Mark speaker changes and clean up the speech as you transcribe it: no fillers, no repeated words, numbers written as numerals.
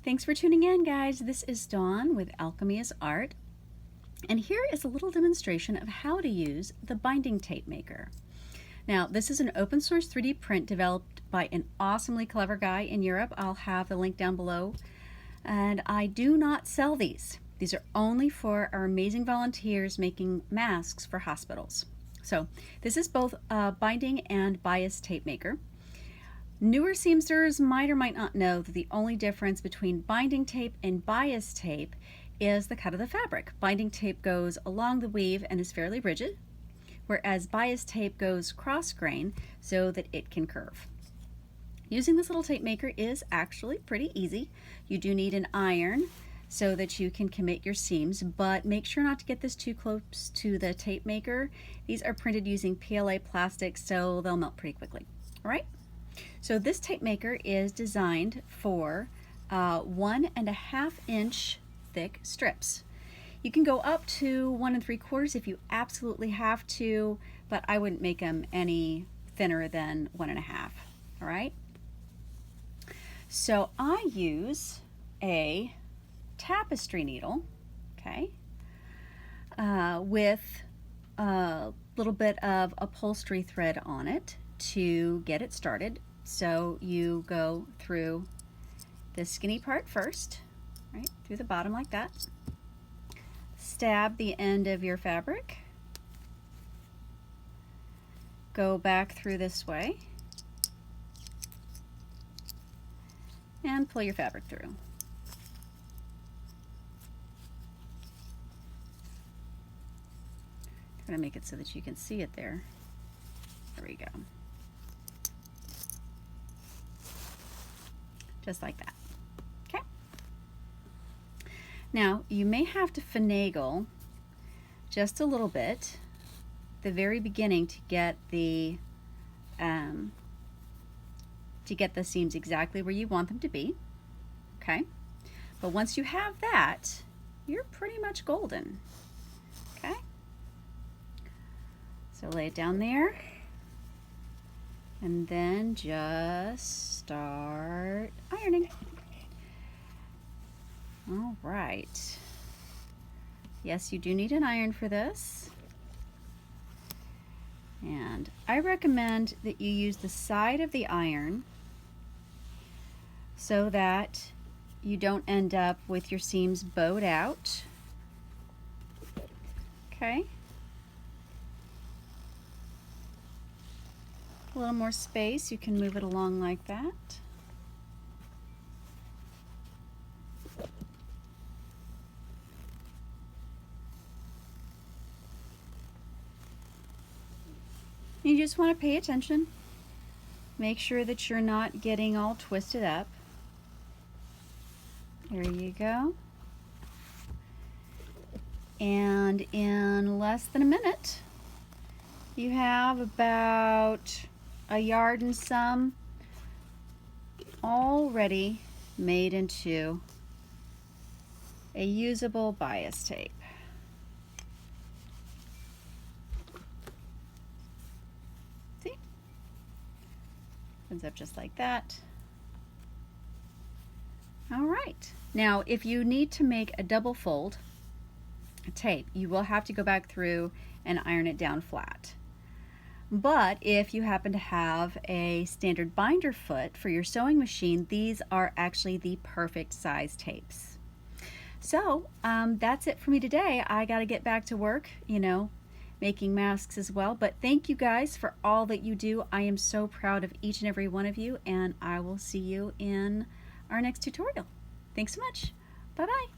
Speaker 1: Thanks for tuning in, guys. This is Dawn with Alchemy is Art, and here is a little demonstration of how to use the binding tape maker. Now, this is an open source 3D print developed by an awesomely clever guy in Europe. I'll have the link down below. And I do not sell these. These are only for our amazing volunteers making masks for hospitals. So this is both a binding and bias tape maker. Newer seamsters might or might not know that the only difference between binding tape and bias tape is the cut of the fabric. Binding tape goes along the weave and is fairly rigid, whereas bias tape goes cross grain so that it can curve. Using this little tape maker is actually pretty easy. You do need an iron so that you can commit your seams, but make sure not to get this too close to the tape maker. These are printed using PLA plastic, so they'll melt pretty quickly. All right? So this tape maker is designed for 1.5 inch thick strips. You can go up to 1 3/4 if you absolutely have to, but I wouldn't make them any thinner than 1.5. All right? So I use a tapestry needle, okay, with a little bit of upholstery thread on it to get it started. So you go through the skinny part first, right, through the bottom like that. Stab the end of your fabric. Go back through this way and pull your fabric through. I'm going to make it so that you can see it there. There we go. Just like that. Okay. Now you may have to finagle just a little bit at the very beginning to get the seams exactly where you want them to be. Okay. But once you have that, you're pretty much golden. Okay. So lay it down there. And then just start ironing. All right. Yes, you do need an iron for this. And I recommend that you use the side of the iron so that you don't end up with your seams bowed out. Okay. A little more space, you can move it along like that. You just want to pay attention. Make sure that you're not getting all twisted up. There you go. And in less than a minute, you have about a yard and some already made into a usable bias tape. See? Opens up just like that. All right. Now, if you need to make a double fold tape, you will have to go back through and iron it down flat. But if you happen to have a standard binder foot for your sewing machine, these are actually the perfect size tapes. So that's it for me today. I got to get back to work, making masks as well. But thank you guys for all that you do. I am so proud of each and every one of you, and I will see you in our next tutorial. Thanks so much. Bye-bye.